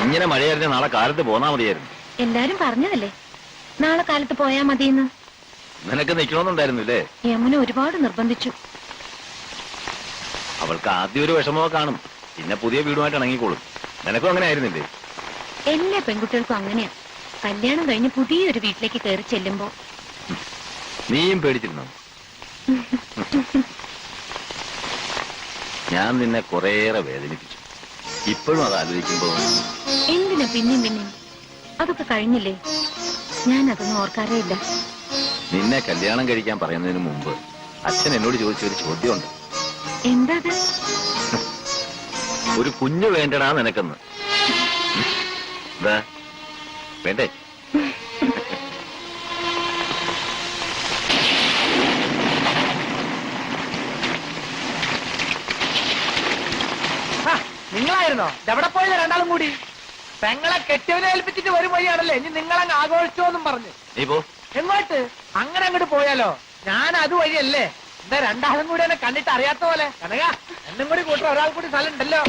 ഇങ്ങനെ മഴയായിരുന്നു നാളെ കാലത്ത് പോന്നാ മതിയായിരുന്നു. എല്ലാരും പറഞ്ഞതല്ലേ നാളെ കാലത്ത് പോയാ മതിയെന്ന്. നിനക്ക് നിൽക്കണമെന്നുണ്ടായിരുന്നില്ലേ? യമുന ഒരുപാട് നിർബന്ധിച്ചു. അവൾക്ക് ആദ്യം ഒരു വിഷമമോ കാണും, പിന്നെ പുതിയ വീടുമായിട്ട് ഇണങ്ങിക്കോളും. നിനക്കും അങ്ങനെ ആയിരുന്നില്ലേ? എല്ലാ പെൺകുട്ടികൾക്കും അങ്ങനെയാ. കല്യാണം കഴിഞ്ഞ് പുതിയൊരു വീട്ടിലേക്ക് കയറി ചെല്ലുമ്പോ. നീയും പേടിച്ചിരുന്നോ? ഞാൻ നിന്നെ കുറേയേറെ വേദനിപ്പിച്ചു. ഇപ്പോഴും അത് ആലോചിക്കുമ്പോ എന്തിനാ പിന്നെയും അതൊക്കെ കഴിഞ്ഞില്ലേ? ഞാൻ അതൊന്നും ഓർക്കാറേ ഇല്ല. നിന്നെ കല്യാണം കഴിക്കാൻ പറയുന്നതിന് മുമ്പ് അച്ഛൻ എന്നോട് ചോദിച്ചൊരു ചോദ്യമുണ്ട്. എന്താ? ഒരു കുഞ്ഞു വേണ്ടടാ നിനക്കെന്ന്. എന്താ വേണ്ടേ? നിങ്ങളായിരുന്നോ? എവിടെ പോയത് രണ്ടാളും കൂടി? പെങ്ങളെ കെട്ടിയവനെ ഏൽപ്പിച്ചിട്ട് ഒരു വഴിയാണല്ലേ, ഇനി നിങ്ങളങ്ങ് ആഘോഷിച്ചോന്നും പറഞ്ഞു. നീ പോ. എങ്ങോട്ട്? അങ്ങനെ അങ്ങോട്ട് പോയാലോ? ഞാൻ അതുവഴിയല്ലേ. എന്താ രണ്ടാളും കൂടി എന്നെ കണ്ടിട്ട് അറിയാത്ത പോലെ? കനക, എന്നും കൂടി കൂട്ടർ ഒരാൾ കൂടി സ്ഥലം ഉണ്ടല്ലോ.